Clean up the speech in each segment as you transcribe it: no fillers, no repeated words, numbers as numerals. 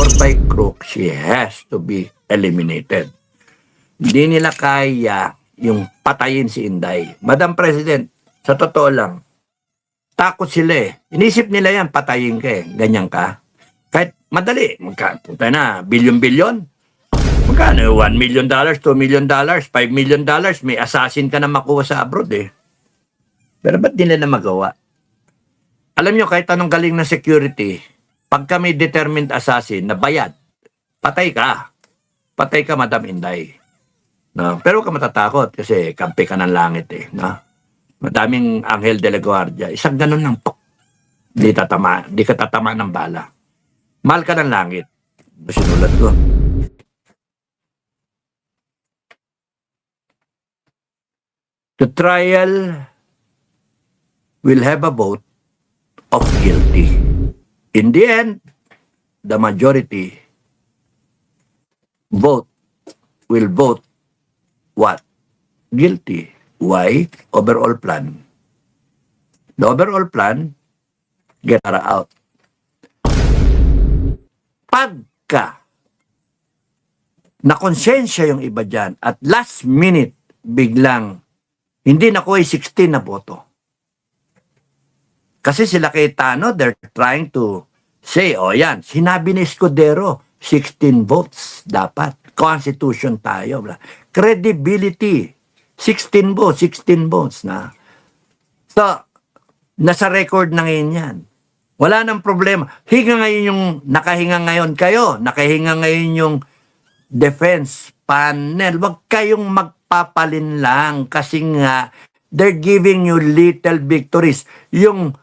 or by crook, she has to be eliminated. Hindi nila kaya yung patayin si Inday. Madam President, sa totoo lang, takot sila eh. Inisip nila yan, patayin ka eh. Ganyan ka. Kahit madali, punta na, bilyon-bilyon. Magkano? $1 million, $2 million, $5 million, may assassin ka na makuha sa abroad eh. Pero ba't di nila magawa? Alam nyo, kahit anong galing na security, pagka may determined assassin na bayad, patay ka. Patay ka, Madam Inday. No? Pero huwag ka matatakot kasi kampi ka ng langit eh. No? Madaming Anghel de la Guardia. Isang ganun lang po. Di ka tatama ng bala. Mahal ka ng langit. Sinulat ko. The trial will have a vote of guilty. In the end, the majority will vote what? Guilty. Why? Overall plan. The overall plan, get her out. Pagka nakonsensya yung iba dyan at last minute biglang hindi nakuha 16 na boto. Kasi sila Cayetano, they're trying to say, oh yan, sinabi ni Escudero, 16 votes dapat. Constitution tayo. Credibility. 16 votes na. So, nasa record na ngayon yan. Wala nang problema. Nakahinga ngayon kayo. Nakahinga ngayon yung defense panel. Huwag kayong magpapalinlang kasi nga they're giving you little victories. Yung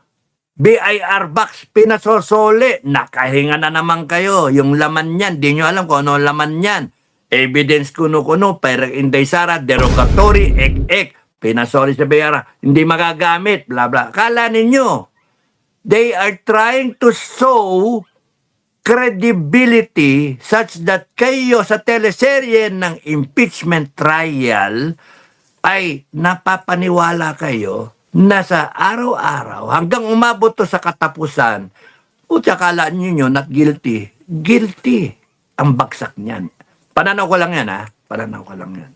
BIR box, pinasosole. Nakahinga na naman kayo. Yung laman yan, di nyo alam kung ano laman yan. Evidence kuno-kuno, pero Inday Sara, derogatory, ek-ek. Pinasoli sa BIR, hindi magagamit, bla bla. Kala ninyo, they are trying to show credibility such that kayo sa teleserye ng impeachment trial ay napapaniwala kayo na sa araw-araw hanggang umabot to sa katapusan, putya kala ninyo not guilty. Guilty ang bagsak niyan. Pananaw ko lang yan ha. Pananaw ko lang yan.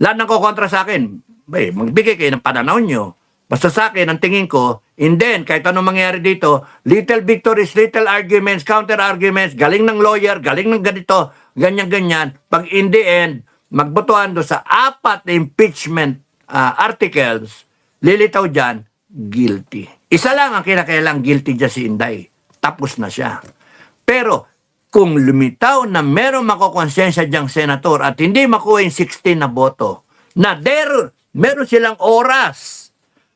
Lahat ng kukontra sa akin, magbigay kayo ng pananaw nyo. Basta sa akin, ang tingin ko, and then, kahit anong mangyari dito, little victories, little arguments, counter-arguments, galing ng lawyer, galing ng ganito, ganyan-ganyan. Pag in the end, magbotohan do sa 4 na impeachment articles, lilitaw dyan, guilty. Isa lang ang kinakailang guilty dyan si Inday. Tapos na siya. Pero, kung lumitaw na meron makokonsensya diyang senator at hindi makuha yung 16 na boto, na meron silang oras,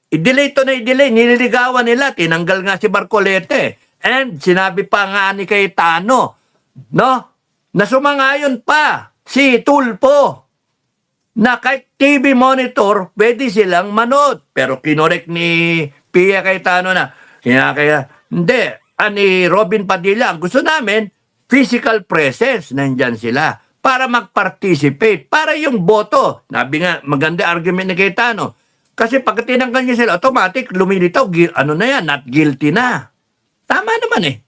i-delay to na i-delay, nililigawan nila, tinanggal nga si Barcolete, and sinabi pa nga ni Cayetano, no, na sumangayon pa si Tulfo, na kahit TV monitor, pwede silang manood. Pero kinorek ni Pia Cayetano na, hindi, ni Robin Padilla, ang gusto namin, physical presence, nandyan sila, para mag-participate, para yung boto. Nabi nga, maganda argument ni Cayetano. Kasi pag tinanggal niya sila, automatic, lumilitaw, na yan, not guilty na. Tama naman eh.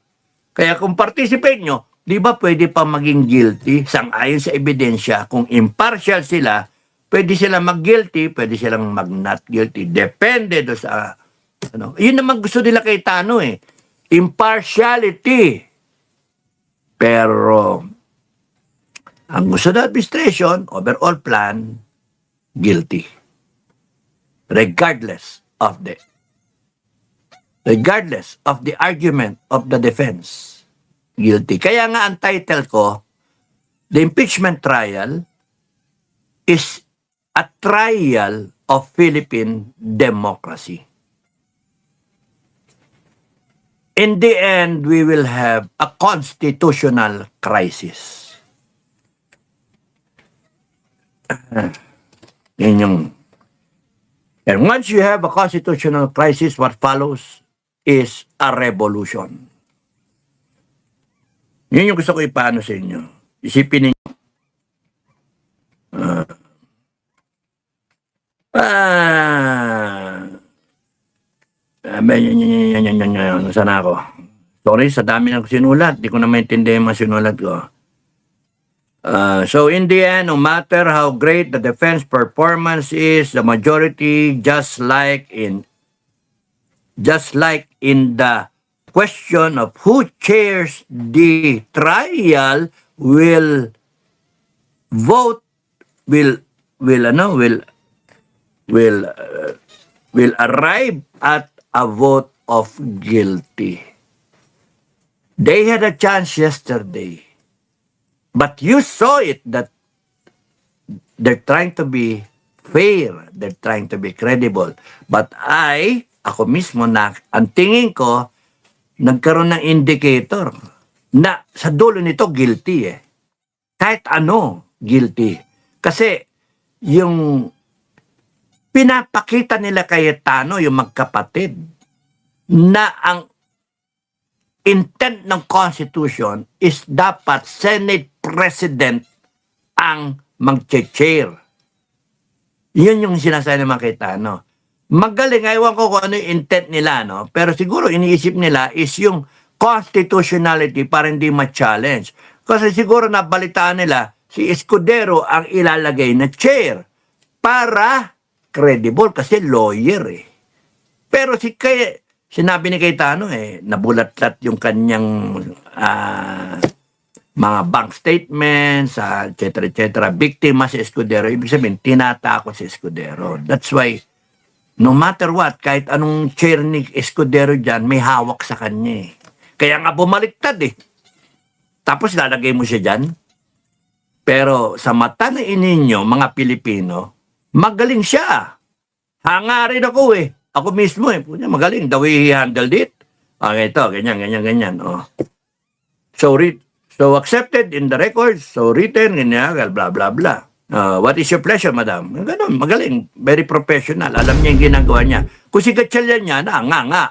Kaya kung participate nyo, di ba pwede pa maging guilty, sang-ayon sa ebidensya, kung impartial sila, pwede silang mag-guilty, pwede silang mag-not guilty. Depende do sa, yun naman gusto nila Cayetano eh. Impartiality. Pero, ang gusto ng administration, overall plan, guilty. Regardless of the argument of the defense, guilty. Kaya nga ang title ko, the impeachment trial is a trial of Philippine democracy. In the end, we will have a constitutional crisis. And once you have a constitutional crisis, what follows is a revolution. Yun yung gusto ko ipaano sa inyo. Isipin ninyo. Saan ako? Sorry sa dami ng sinulat. Di ko na maintindihan yung mga sinulat ko. So in the end, no matter how great the defense performance is, the majority, just like in the question of who chairs the trial, vote will will ano will will arrive at a vote of guilty. They had a chance yesterday, but you saw it that they're trying to be fair, they're trying to be credible. But ako mismo ang tingin ko, nagkaroon ng indicator na sa dulo nito guilty eh. Kahit ano, guilty. Kasi yung pinapakita nila kay Tano, yung magkapatid, na ang intent ng Constitution is dapat Senate President ang mag-chair. Yun yung sinasabi ng mga Cayetano. Magaling, ewan ko kung ano yung intent nila, no? Pero siguro iniisip nila is yung constitutionality para hindi ma-challenge. Kasi siguro nabalitaan nila si Escudero ang ilalagay na chair para credible kasi lawyer eh. Pero sinabi ni Cayetano nabulat-lat yung kanyang mga bank statements, etc. Biktima si Escudero. Ibig sabihin, tinatakot si Escudero. That's why, no matter what, kahit anong chair ni Escudero dyan, may hawak sa kanya eh. Kaya nga bumaliktad eh. Tapos lalagay mo siya dyan. Pero sa mata na ininyo, mga Pilipino, magaling siya. Hangarin ako eh. Ako mismo eh. Magaling. The way he handled it. Ito, ganyan. Oh. So accepted in the records. So written, ganyan, blah, blah, blah. What is your pleasure, madam? Ganun, magaling. Very professional. Alam niya yung ginagawa niya. Kung si Gatchalian niya, nga.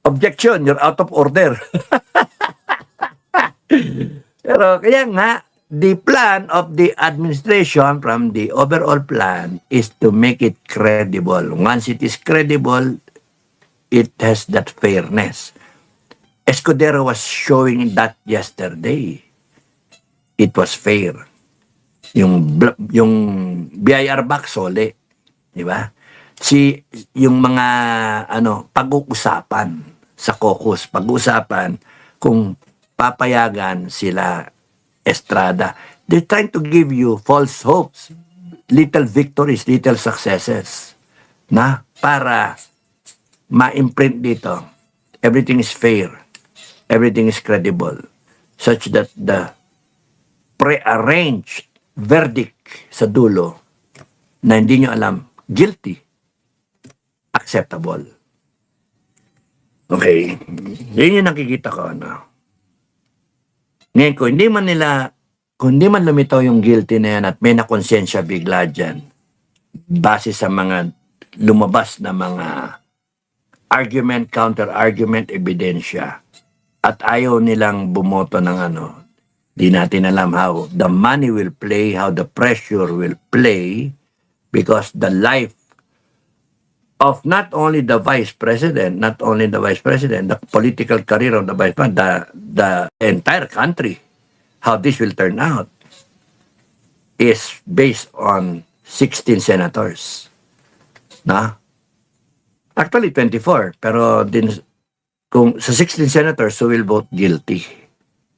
Objection, you're out of order. Pero kaya nga, the plan of the administration from the overall plan is to make it credible. Once it is credible, it has that fairness. Escudero was showing that yesterday. It was fair. Yung BIR back sole, di ba? Yung mga pag-uusapan sa caucus, pag-uusapan kung papayagan sila Estrada. They're trying to give you false hopes, little victories, little successes, na para ma-imprint dito. Everything is fair. Everything is credible. Such that the pre-arranged verdict sa dulo na hindi nyo alam, guilty, acceptable. Okay. Yun yung nakikita ko, Ngayon, kung hindi man lumitaw yung guilty na yan at may nakonsensya bigla dyan, base sa mga lumabas na mga argument, counter-argument, ebidensya, at ayaw nilang bumoto ng di natin alam how the money will play, how the pressure will play, because the life of not only the vice president, the political career of the vice president, the entire country, how this will turn out, is based on 16 senators. Actually, 24. Pero kung sa 16 senators who will vote guilty.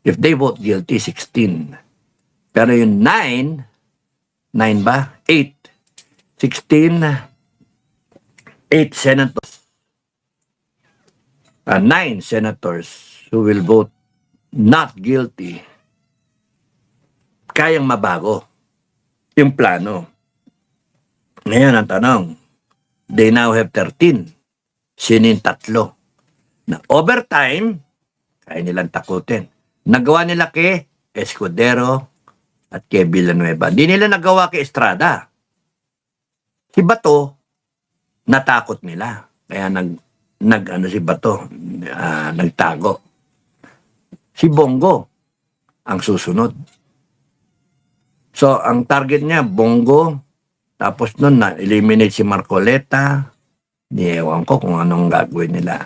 If they vote guilty, 16. Pero yung 8, 8 senators, 9 senators who will vote not guilty, kayang mabago yung plano. Ngayon ang tanong, they now have 13. Sino yung 3? Na overtime, kaya nilang takutin. Nagawa nila kay Escudero at kay Villanueva. Hindi nila nagawa kay Estrada. Si Bato, natakot nila. Kaya si Bato, nagtago. Si Bongo, ang susunod. So, ang target niya, Bongo, tapos nun na-eliminate si Marcoleta, Ewan ko kung anong gagawin nila.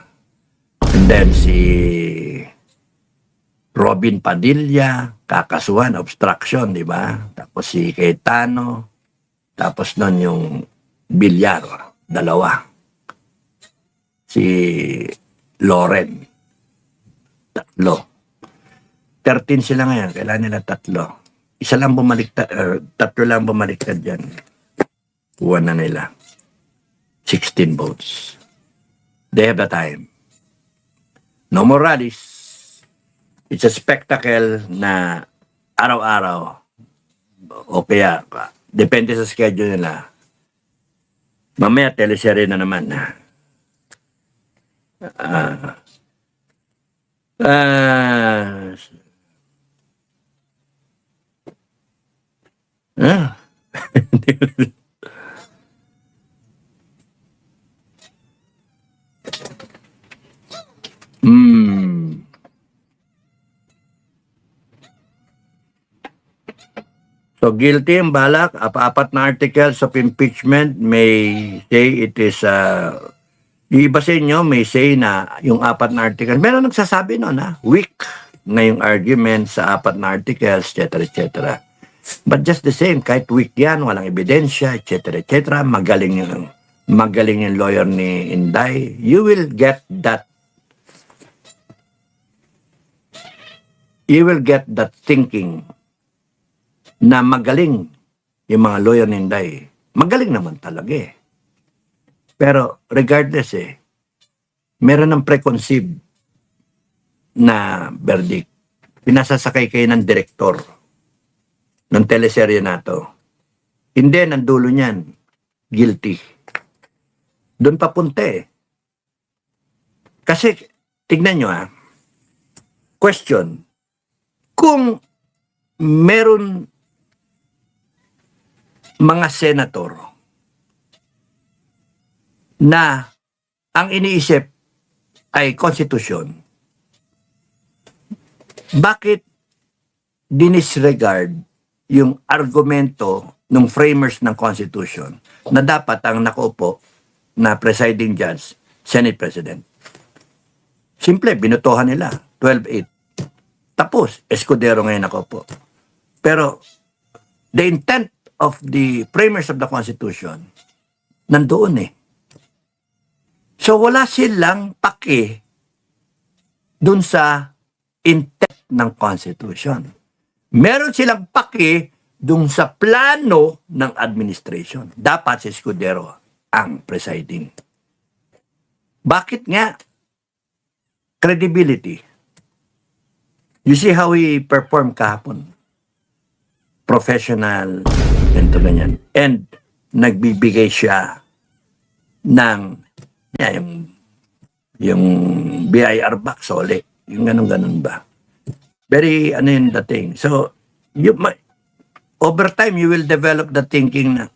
And then si Robin Padilla, kakasuhan, obstruction, di ba? Tapos si Cayetano, tapos nun yung Villar, dalawa. Si Loren, tatlo. 13 sila ngayon, kailangan nila tatlo. Isa lang bumaliktad, tatlo lang bumaliktad dyan. Kuha na nila. 16 votes. They have the time. No more rallies. It's a spectacle na araw-araw o kaya depende sa schedule nila. Mamaya teleserye na naman. So guilty ang balak, apat na articles of impeachment may say it is yung iba sa inyo may say na yung apat na articles, meron nagsasabi noon weak na yung argument sa apat na articles, etc. etc. But just the same, kahit weak yan, walang ebidensya, etc. etc. Magaling yung lawyer ni Inday, you will get that thinking na magaling yung mga lawyer ni Inday. Magaling naman talaga eh. Pero regardless meron ng preconceived na verdict. Pinasasakay kayo ng direktor ng teleserye na to. Hindi, ang dulo niyan, guilty. Doon papunta Kasi, tignan nyo question, kung meron mga senator na ang iniisip ay konstitusyon, bakit dinisregard yung argumento ng framers ng constitution na dapat ang nakaupo na presiding judge, Senate President? Simple, binutohan nila, 12-8. Tapos, Escudero ngayon nakaupo. Pero, the intent of the framers of the Constitution, nandoon So, wala silang paki dun sa intent ng Constitution. Meron silang paki dun sa plano ng administration. Dapat si Escudero ang presiding. Bakit nga? Credibility. You see how he performed kahapon? Professional, ganito ganyan. And nagbibigay siya ng yung BIR box, yung ganun ba. Very, yung dating. So, over time, you will develop the thinking na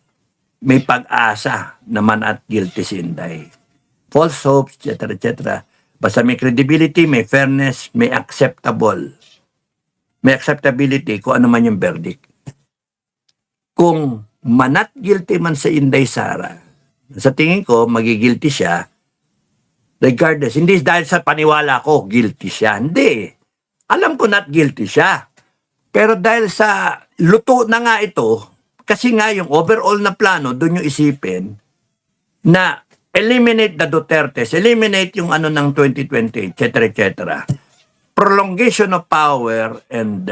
may pag-asa naman at guilty si Inday. False hopes, etc. etc. Basta may credibility, may fairness, may acceptability kung ano man yung verdict. Kung manat guilty man sa Inday Sara, sa tingin ko, magigilty siya, regardless, hindi dahil sa paniwala ko, guilty siya. Hindi. Alam ko not guilty siya. Pero dahil sa luto na nga ito, kasi nga yung overall na plano, doon yung isipin na eliminate the Dutertes, eliminate yung ng 2020, etc. etc. Prolongation of power and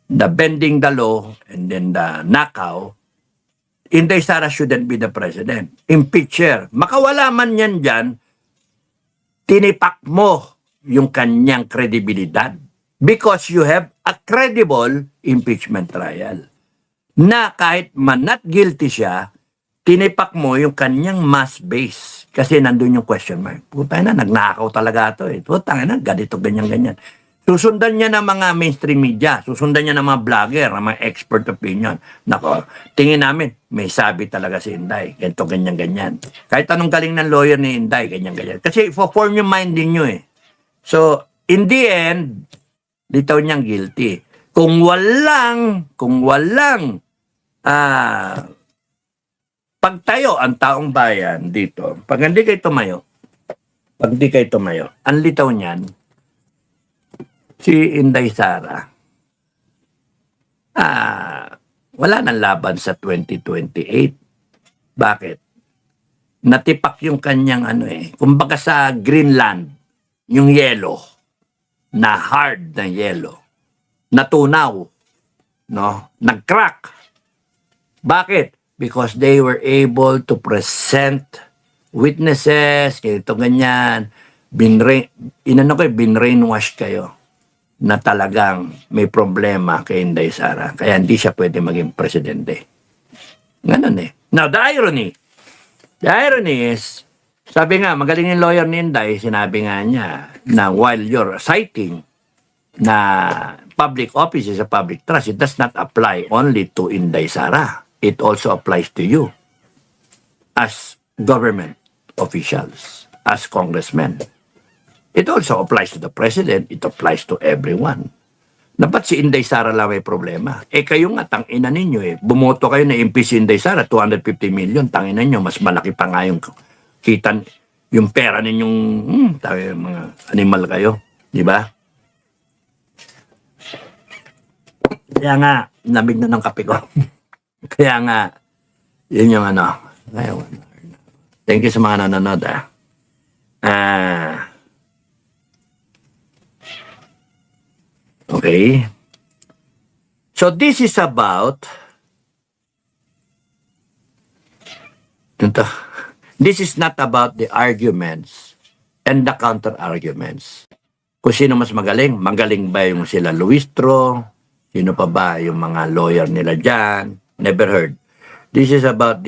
the bending the law and then the knockout, Inday Sara shouldn't be the president. Impeach her. Makawala man yan dyan, tinipak mo yung kanyang kredibilidad because you have a credible impeachment trial. Na kahit man not guilty siya, tinipak mo yung kanyang mass base. Kasi nandun yung question mark. Putay na, nagnakaw talaga ito Putay na, ganito, ganyan. Susundan niya ng mga mainstream media, susundan niya ng mga vlogger, ng mga expert opinion. Nako, tingin namin, may sabi talaga si Inday. Ganito, ganyan. Kahit anong galing ng lawyer ni Inday, ganyan. Kasi for-form yung mind ninyo So, in the end, litaw niyang guilty. Kung walang pagtayo ang taong bayan dito, pag hindi kayo tumayo, ang litaw niyan, si Inday Sara, wala nang laban sa 2028. Bakit? Natipak yung kanyang kumbaga sa Greenland, yung yelo, na hard na yelo, natunaw, no? Nag-crack. Bakit? Because they were able to present witnesses, ganito ganyan, binrainwash kayo na talagang may problema kay Inday Sara. Kaya hindi siya pwede maging presidente. Ganun eh. Now, the irony is, sabi nga, magaling yung lawyer ni Inday, sinabi nga niya na while you're citing na public office is a public trust, it does not apply only to Inday Sara. It also applies to you as government officials, as congressmen. It also applies to the president. It applies to everyone. Dapat si Inday Sara lang may problema. Kayo nga, tangina ninyo bumoto kayo na impeach si Inday Sara, 250 million, tangina ninyo, mas malaki pa nga yung kita, yung pera ninyong, mga animal kayo. Di ba? Kaya nga, nabig na ng kape ko. Kaya nga, yun yung thank you sa mga nanonood. Okay. So this is about this is not about the arguments and the counter arguments. Kung sino mas magaling, magaling ba yung sila Luistro, sino pa ba yung mga lawyer nila dyan, never heard. This is about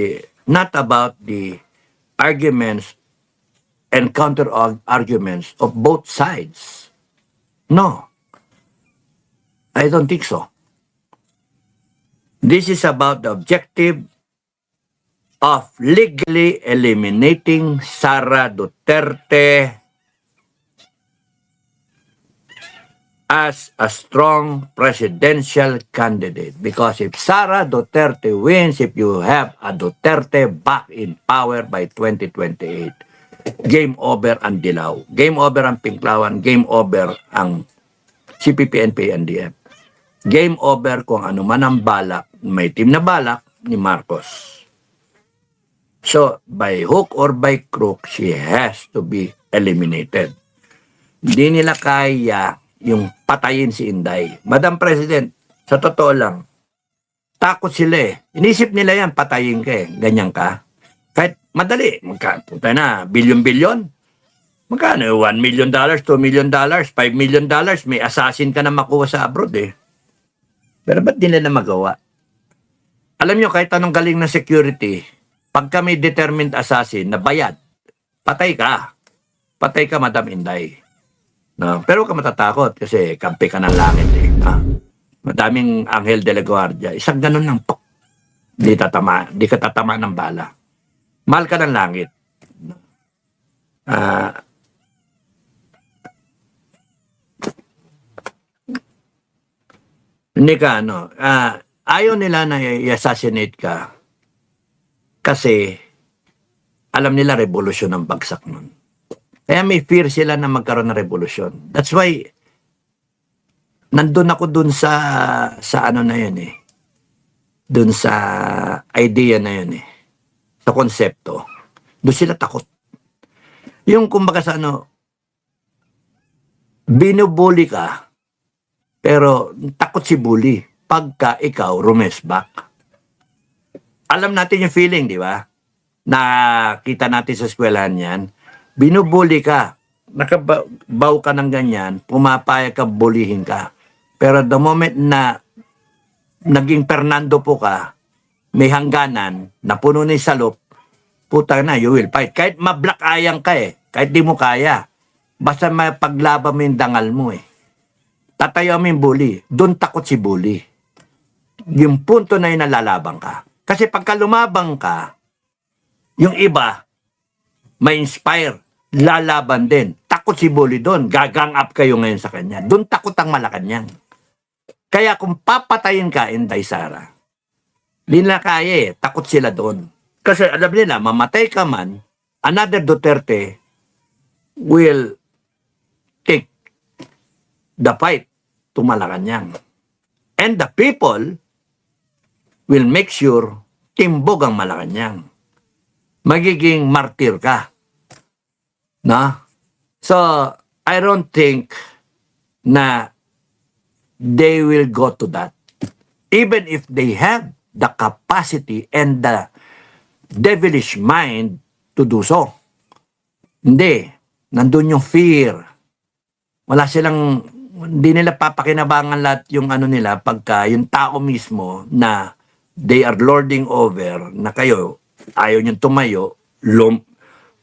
not about the arguments and counter arguments of both sides. No. I don't think so. This is about the objective of legally eliminating Sara Duterte as a strong presidential candidate. Because if Sara Duterte wins, if you have a Duterte back in power by 2028, game over ang Dilaw. Game over ang Pinklawan. Game over ang CPP, NP, NDF. Game over kung ano man ang balak, may team na balak ni Marcos. So, by hook or by crook, she has to be eliminated. Hindi nila kaya yung patayin si Inday. Madam President, sa totoo lang, takot sila Inisip nila yan, patayin ka Ganyan ka. Kahit madali, punta na, bilyon-bilyon. Magkano? $1 million, $2 million, $5 million, may assassin ka na makuha sa abroad Pero ba't di nila magawa? Alam nyo, kahit anong galing na security, pagka may determined assassin na bayad, patay ka. Patay ka, Madam Inday. No? Pero ka matatakot kasi kampi ka ng langit Madaming Anghel de la Guardia. Isang ganun lang, pok. Di ka tatama ng bala. Mahal ka ng langit. Hindi ka, ayaw nila na i-assassinate ka kasi alam nila revolusyon ang bagsak nun. Kaya may fear sila na magkaroon ng revolusyon. That's why, nandun ako dun sa na yun Dun sa idea na yun Sa konsepto. Doon sila takot. Yung kumbaga sa binubuli ka, pero takot si bully pagka ikaw rumesback. Alam natin yung feeling, di ba? Nakita natin sa eskwelahan yan. Binubuli ka. Nakabaw ka ng ganyan, pumapayag ka, bulihin ka. Pero the moment na naging Fernando po ka, may hangganan, napuno na yung salop, puta na, you will fight. Kahit ma-black ayang ka kahit di mo kaya. Basta mapaglaban mo yung dangal mo Tatayo mo yung bully. Doon takot si bully. Yung punto na yun nalalabang ka. Kasi pagka lumabang ka, yung iba, may inspire, lalaban din. Takot si bully doon. Gagang up kayo ngayon sa kanya. Doon takot ang Malacanang. Kaya kung papatayin ka, Inday Sara, di nila kaya takot sila doon. Kasi alam nila, mamatay ka man, another Duterte will take the fight to Malacanang. And the people will make sure timbog ang Malacanang. Magiging martir ka. No? So, I don't think na they will go to that. Even if they have the capacity and the devilish mind to do so. Hindi. Nandun yung fear. Wala silang, hindi nila papakinabangan lahat yung ano nila pagka yung tao mismo na they are lording over na kayo, ayaw niyong tumayo,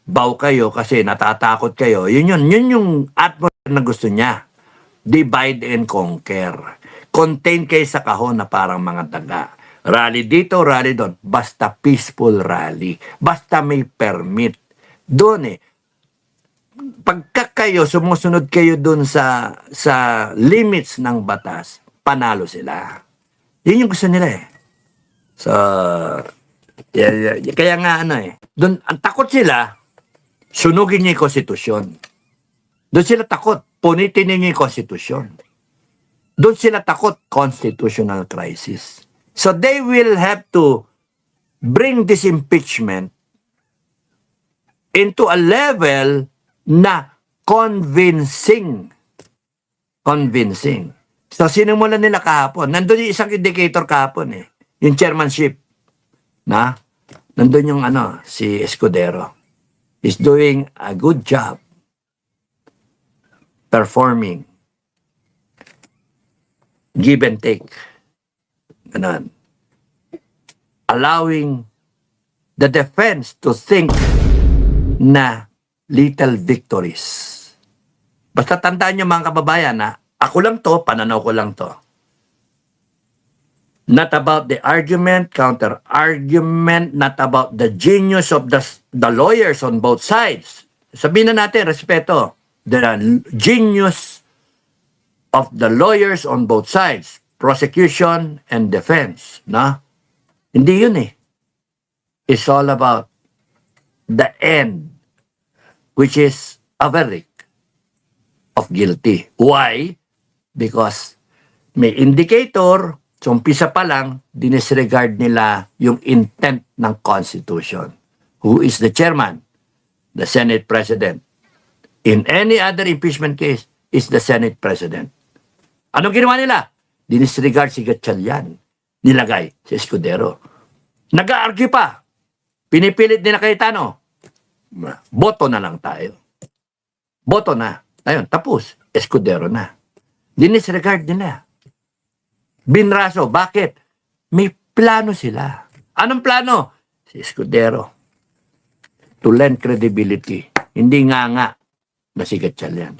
baw kayo kasi natatakot kayo. Yun yung atmosphere na gusto niya. Divide and conquer. Contain kayo sa kahon na parang mga daga. Rally dito, rally doon. Basta peaceful rally. Basta may permit. Doon pagka kayo, sumusunod kayo doon sa limits ng batas, panalo sila. Yun yung gusto nila So, kaya nga doon, ang takot sila, sunugin niya yung konstitusyon. Doon sila takot, punitin niya yung konstitusyon. Doon sila takot, constitutional crisis. So they will have to bring this impeachment into a level na convincing. Convincing. So sinimulan nila kahapon. Nandun yung isang indicator kahapon yung chairmanship. Nandun yung si Escudero. Is doing a good job performing. Give and take. Ganon. Allowing the defense to think na little victories. Basta tandaan nyo mga kababayan na ako lang to, pananaw ko lang to. Not about the argument, counter-argument, not about the genius of the lawyers on both sides. Sabihin na natin, respeto. The genius of the lawyers on both sides. Prosecution and defense. Hindi yun It's all about the end, which is a verdict of guilty. Why? Because may indicator, so umpisa pa lang, dinisregard nila yung intent ng Constitution. Who is the chairman? The Senate President. In any other impeachment case, is the Senate President. Anong ginawa nila? Dinisregard si Gatchalian. Nilagay si Escudero. Nag-argue pa. Pinipilit nila Cayetano. Boto na lang tayo. Boto na. Ayun, tapos. Escudero na. Dinisregard nila. Binraso. Bakit? May plano sila. Anong plano? Si Escudero. To lend credibility. Hindi nga na si Gatchalian.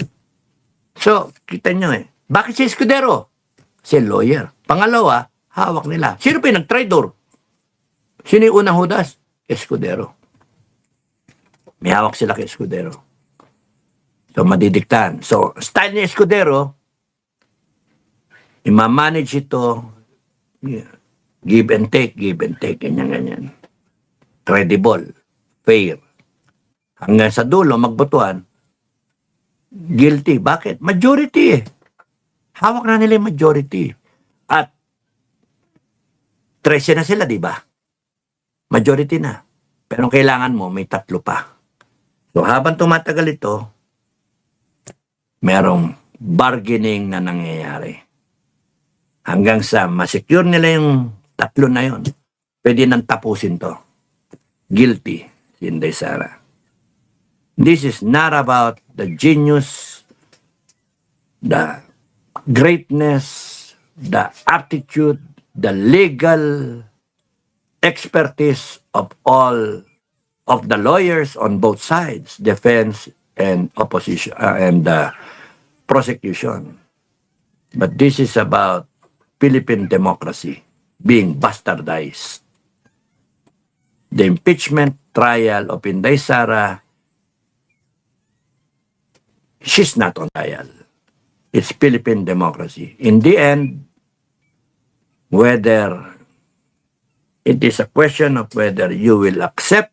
So, kita nyo Bakit si Escudero? Si lawyer. Pangalawa, hawak nila. Sino pa yung nag-traitor? Sino yung unang hudas? Escudero. May hawak sila kay Escudero. So, madidiktahan. So, style ni Escudero, imamanage ito, give and take, ganyan. Credible, fair. Hanggang sa dulo, magbotohan, guilty. Bakit? Majority Hawak na nila yung majority. At 13 na sila, di ba? Majority na. Pero kailangan mo, may 3 pa. So habang tumatagal ito, merong bargaining na nangyayari. Hanggang sa masecure nila yung 3 na yun, pwede nang tapusin to. Guilty, si Inday Sara. This is not about the genius, the greatness, the aptitude, the legal expertise of all of the lawyers on both sides, defense and opposition and prosecution. But this is about Philippine democracy being bastardized. The impeachment trial of Inday Sara, she's not on trial. It's Philippine democracy. In the end, whether It is a question of whether you will accept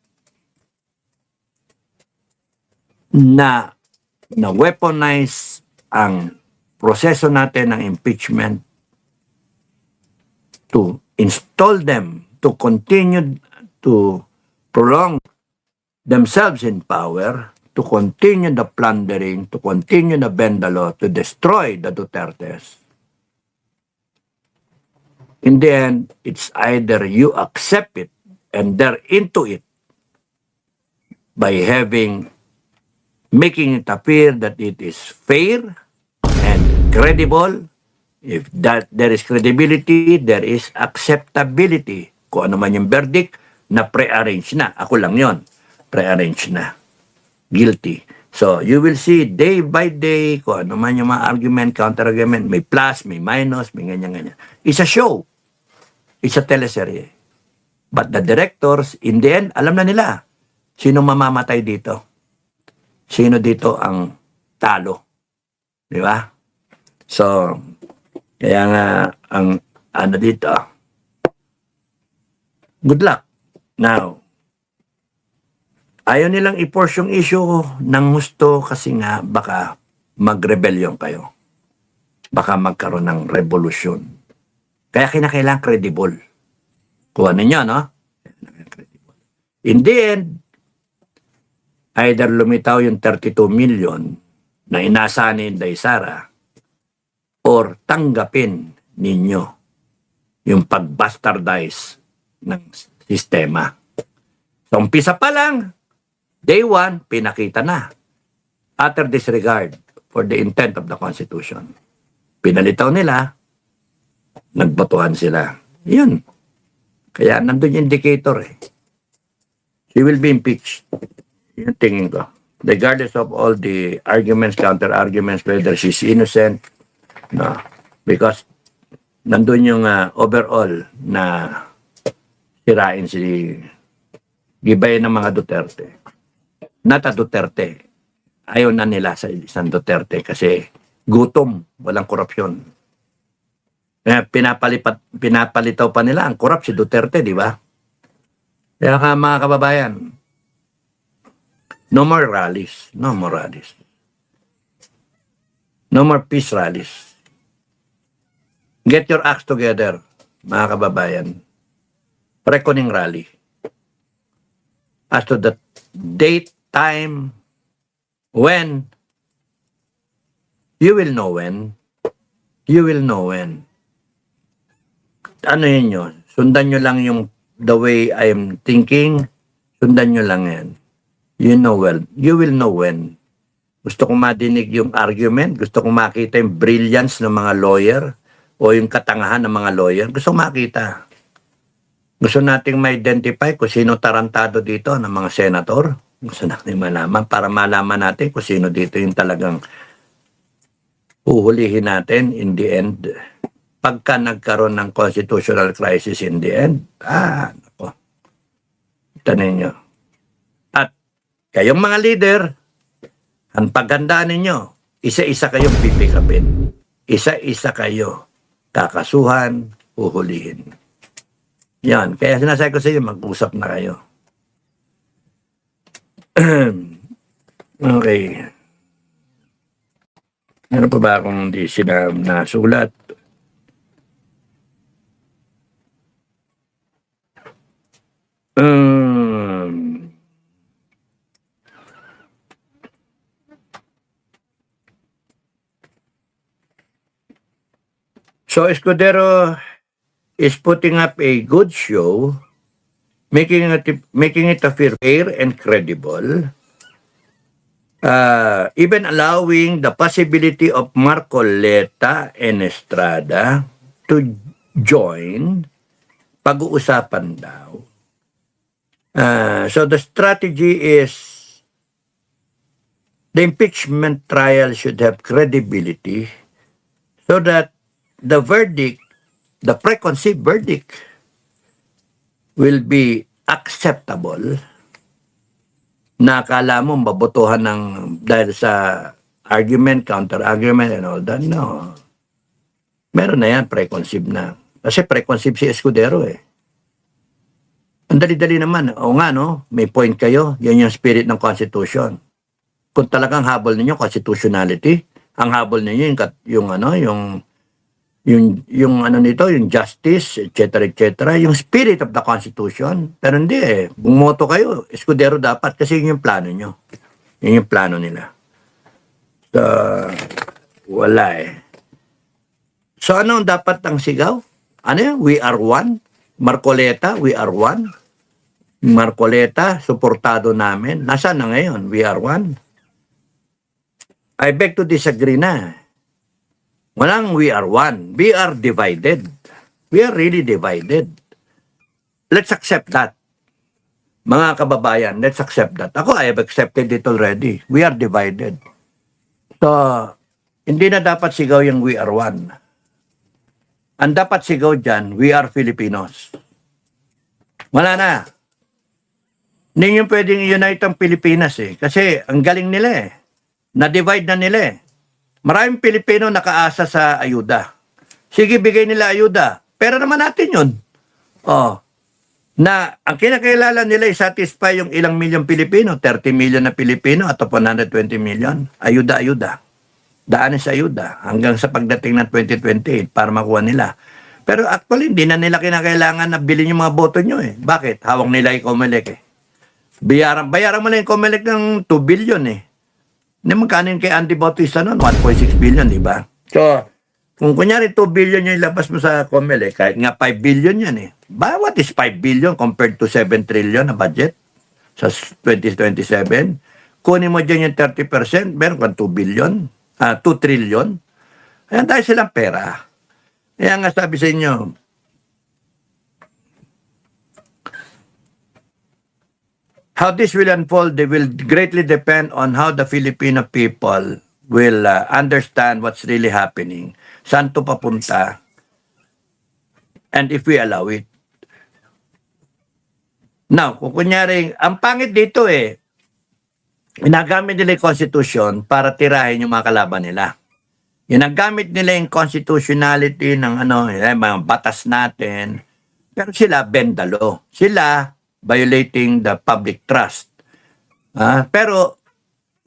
na weaponize ang proseso natin ng impeachment to install them, to continue to prolong themselves in power, to continue the plundering, to continue the bend the law, to destroy the Dutertes. In the end, it's either you accept it and they're into it by making it appear that it is fair and credible. If that there is credibility, there is acceptability. Kung ano man yung verdict na pre-arrange na. Ako lang yon, pre-arrange na. Guilty. So, you will see day by day kung ano man yung mga argument, counter-argument, may plus, may minus, may ganyan-ganyan. It's a show. It's a teleserye. But the directors, in the end, alam na nila sino mamamatay dito. Sino dito ang talo. Di ba? So, kaya nga, ang ano dito, good luck. Now, ayaw nilang i-force yung issue ng gusto kasi nga baka mag-rebellion kayo. Baka magkaroon ng revolution. Kaya kinakailangan credible. Kuha ninyo, no? In the end, either lumitaw yung 32 million na inasa ni Inday Sara or tanggapin ninyo yung pag-bastardize ng sistema. So, umpisa pa lang, day 1, pinakita na. Utter disregard for the intent of the Constitution. Pinalitaw nila, nagbotohan sila. Yun. Kaya nandun yung indicator eh. She will be impeached. Yung tingin ko. Regardless of all the arguments, counter-arguments, whether she's innocent, no. Because nandun yung overall na sirain si gibay ng mga Duterte. Not a Duterte. Ayaw na nila sa isang Duterte kasi gutom, walang korupsyon. Pinapalitaw pa nila ang korap si Duterte, di ba? Kaya mga kababayan, no more rallies. No more rallies. No more peace rallies. Get your acts together, mga kababayan. Reckoning rally. As to the date, time, when, you will know when. You will know when. Ano yun yun? Sundan nyo lang yung the way I am thinking. Sundan nyo lang yan. You know well. You will know when. Gusto kong madinig yung argument. Gusto kong makita yung brilliance ng mga lawyer o yung katangahan ng mga lawyer. Gusto kong makita. Gusto nating ma-identify kung sino tarantado dito ng mga senator. Gusto natin malaman para malaman natin kung sino dito yung talagang uhulihin natin in the end. Pagka nagkaroon ng constitutional crisis in the end, nako. Tanin nyo. At kayong mga leader, ang paghandaan ninyo, isa-isa kayong pipikapin. Isa-isa kayo kakasuhan, uhulihin. Yan. Kaya sinasabi ko sa iyo, mag-usap na kayo. Okay. Ano pa ba akong hindi nasulat? So Escudero is putting up a good show, making it appear fair and credible, even allowing the possibility of Marcoleta and Estrada to join. Pag-uusapan daw. So the strategy is the impeachment trial should have credibility so that the verdict, the preconceived verdict, will be acceptable. Na akala mo mabotohan ng dahil sa argument, counter-argument and all that. No. Meron na yan, preconceived na. Kasi preconceived si Escudero eh. Ang dali-dali naman. O nga, no? May point kayo. Yan yung spirit ng Constitution. Kung talagang habol ninyo, constitutionality, ang habol ninyo yung ano nito, yung justice, etc., yung spirit of the Constitution. Pero hindi eh. Bumoto kayo, escudero dapat kasi yun yung plano nyo. Yun yung plano nila. So, wala eh. So, ano dapat ang sigaw? Ano yun? We are one. Marcoleta, we are one. Marcoleta, suportado namin. Nasaan na ngayon? We are one. I beg to disagree na. Walang we are one. We are divided. We are really divided. Let's accept that. Mga kababayan, let's accept that. Ako, I have accepted it already. We are divided. So, hindi na dapat sigaw yung we are one. Ang dapat sigaw dyan, we are Filipinos. Wala na. Hindi nyo pwedeng i-unite ang Pilipinas eh. Kasi ang galing nila eh. Na-divide na nila eh. Maraming Pilipino nakaasa sa ayuda. Sige, bigay nila ayuda. Pera naman natin yun. Oh. Na ang kinakilala nila ay satisfy yung ilang milyong Pilipino, 30 million na Pilipino at 120 million. Ayuda, ayuda. Daanin sa ayuda hanggang sa pagdating ng 2028 para makuha nila. Pero actually, hindi na nila kinakailangan na bilhin yung mga boto nyo eh. Bakit? Hawak nila yung COMELEC eh. Bayaran mo na yung COMELEC ng 2 billion eh. Hindi magkano yung kay Andy Bautista noon? 1.6 billion, di ba? So, kung kunyari 2 billion yung ilabas mo sa COMELEC, kahit nga 5 billion yan eh. What is 5 billion compared to 7 trillion na budget sa 2027? Kunin mo dyan yung 30%, meron kang 2 billion, 2 trillion. Ayan tayo silang pera. Kaya nga sabi sa inyo, how this will unfold, they will greatly depend on how the Filipino people will understand what's really happening. Saan to papunta? And if we allow it. Now, kung kunyari, ang pangit dito eh, ginagamit nila yung Constitution para tirahin yung mga kalaban nila. Ginagamit nila yung constitutionality ng mga batas natin, pero sila bend the law. Sila violating the public trust. Pero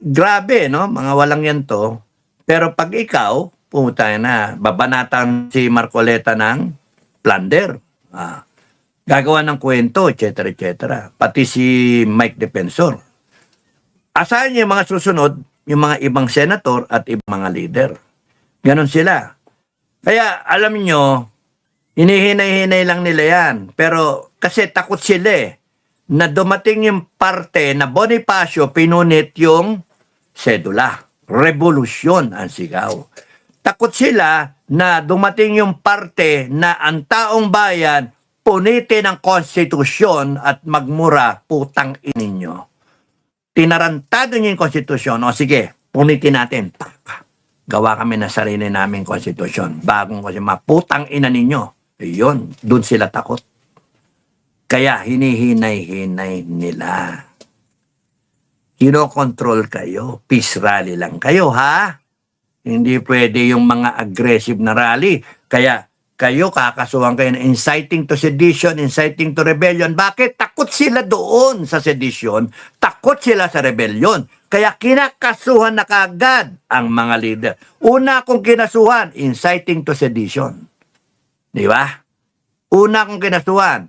grabe, no? Mga walang yan to. Pero pag ikaw, pumunta na, babanatan si Marcoleta ng plunder. Gagawa ng kwento, etc., etc. Pati si Mike Defensor. Asahan niyo yung mga susunod, yung mga ibang senator at ibang mga leader. Ganon sila. Kaya, alam niyo, hinihinay-hinay lang nila yan. Pero, kasi takot sila eh, na dumating yung parte na Bonifacio pinunit yung sedula. Revolusyon ang sigaw. Takot sila na dumating yung parte na ang taong bayan punitin ang konstitusyon at magmura, putang ininyo. Tinarantado niyo yung konstitusyon. O sige, punitin natin. Gawa kami na sarili naming konstitusyon. Bagong kasi maputang ina ninyo. Yun, doon sila takot. Kaya hinihinay-hinay nila. Kinokontrol kayo. Peace rally lang kayo, ha? Hindi pwede yung mga aggressive na rally. Kaya kayo kakasuhan kayo na inciting to sedition, inciting to rebellion. Bakit? Takot sila doon sa sedition. Takot sila sa rebellion. Kaya kinakasuhan na kagad ang mga leader. Una kong kinasuhan, inciting to sedition. Di ba? Una kong kinasuhan.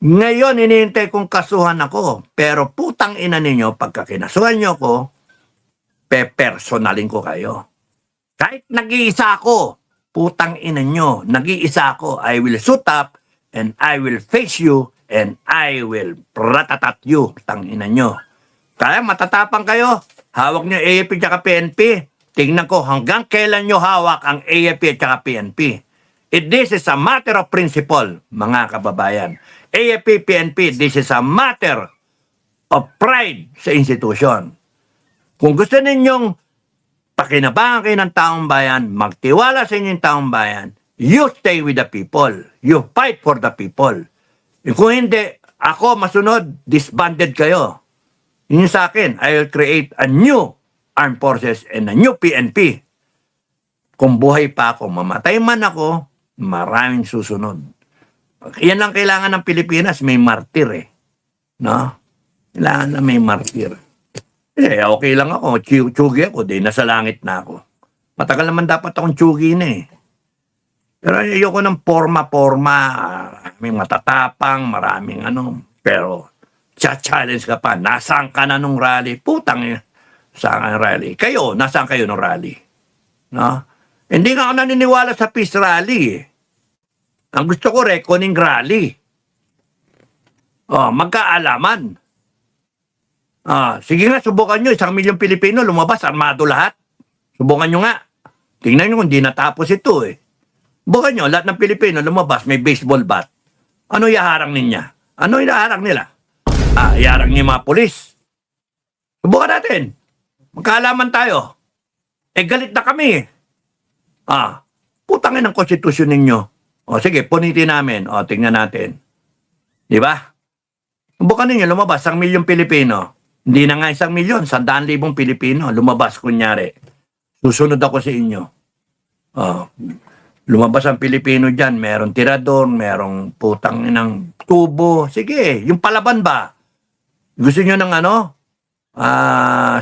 Ngayon, hinihintay kong kasuhan ako. Pero putang ina ninyo, pagka kinasuhan nyo ko, pepersonalin ko kayo. Kahit nag-iisa ako, putang ina nyo, nag-iisa ako, I will suit up, and I will face you, and I will ratatat you, tang ina nyo. Kaya matatapang kayo, hawak nyo AFP at PNP, tingnan ko hanggang kailan nyo hawak ang AFP at PNP. This is a matter of principle, mga kababayan. AFP, PNP, this is a matter of pride sa institution. Kung gusto ninyong pakinabangan kayo ng taong bayan, magtiwala sa inyong taong bayan, you stay with the people. You fight for the people. Kung hindi, ako masunod, disbanded kayo. Yun sa akin, I will create a new armed forces and a new PNP. Kung buhay pa ako, mamatay man ako, maraming susunod. Yan ang kailangan ng Pilipinas, may martir eh. no? Kailangan na may martir. Okay lang ako, tsugi ako, di nasa langit na ako. Matagal naman dapat akong tsugi na eh. Pero ayoko ng forma-forma, maraming matatapang, maraming pero challenge ka pa, nasaan ka na nung rally? Putang saan ang rally? Kayo, nasaan kayo nung rally? No? Hindi nga ako naniniwala sa peace rally eh. Ang gusto ko, reckoning rally. Magkaalaman. Sige nga, subukan nyo. 1,000,000 Pilipino, lumabas, armado lahat. Subukan nyo nga. Tingnan nyo kung di natapos ito eh. Subukan nyo, lahat ng Pilipino lumabas, may baseball bat. Ano ihaharang niya? Ano ihaharang nila? Ihaharang niya mga polis. Subukan natin. Magkaalaman tayo. Galit na kami. Putangin ang konstitusyon ninyo. Sige, punitin namin. Tingnan natin. Di ba? Subukan ninyo, lumabas 1,000,000 Pilipino. Hindi na nga 1,000,000, 100,000 Pilipino. Lumabas, kunyari. Susunod ako sa inyo. Lumabas ang Pilipino dyan. Merong tirador, merong putang ng tubo. Sige, yung palaban ba? Gusto nyo ng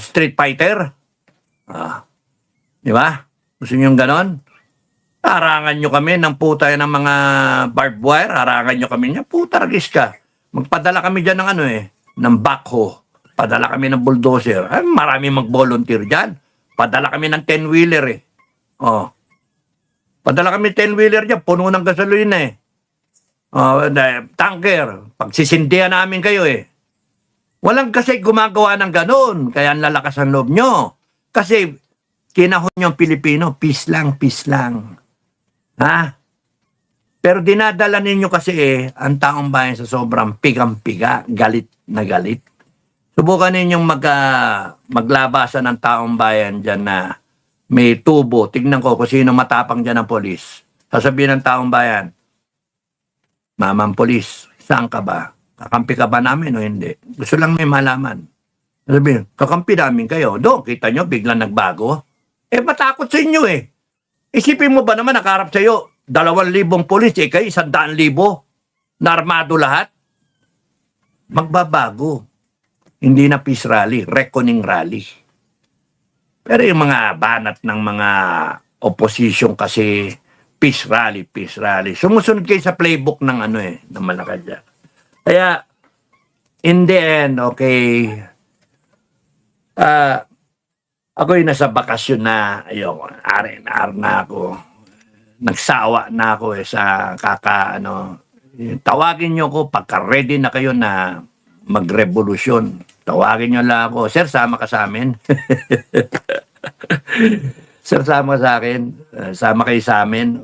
street fighter? Di ba? Gusto nyo yung ganon? Harangan nyo kami ng puta ng mga barbed wire. Harangan nyo kami niya. Puta, ragis ka. Magpadala kami dyan ng ng backhoe. Padala kami ng bulldozer. Marami mag-volunteer dyan. Padala kami ng 10-wheeler eh. Padala kami 10-wheeler dyan. Puno ng gasolina eh. Tanker. Pagsisindihan namin kayo eh. Walang kasi gumagawa ng ganon. Kaya ang lalakas ang loob nyo. Kasi kinahon nyo ang Pilipino. Peace lang, peace lang. Pero dinadala ninyo kasi ang taong bayan sa sobrang pigang-piga, galit na galit. Subukan ninyong maglabasan ng taong bayan dyan na may tubo. Tignan ko kung sino matapang dyan ng polis. Sasabihin ng taong bayan, Mamang polis, saan ka ba? Kakampi ka ba namin o hindi? Gusto lang may malaman. Sasabihin, kakampi namin kayo. Doon, kita nyo, biglang nagbago. Matakot sa inyo eh. Isipin mo ba naman nakaharap sa'yo 2,000 polis, kayo 100,000 na armado lahat? Magbabago. Hindi na peace rally, reckoning rally. Pero yung mga banat ng mga opposition kasi peace rally, peace rally. Sumusunod kayo sa playbook ng ng Malacanang. Kaya, in the end, okay, ako'y nasa bakasyon na, R&R na ako. Nagsawa na ako sa tawagin nyo ko pagka-ready na kayo na magrevolusyon. Tawagin nyo lang ako. Sir, sama ka sa amin. Sir, sama sa akin. Sama kayo sa amin.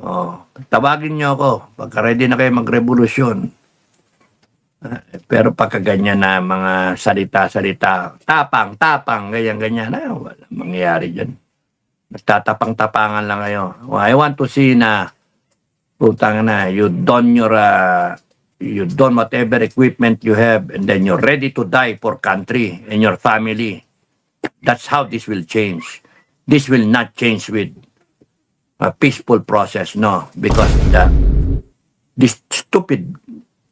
Tawagin nyo ako pagka-ready na kayo magrevolusyon. Pero pagka ganyan na mga salita-salita, tapang, ganyan-ganyan, wala mangyayari dyan. Nagtatapang-tapangan lang kayo. I want to see na putang na, you don whatever equipment you have and then you're ready to die for country and your family. That's how this will change. This will not change with a peaceful process, no. Because these stupid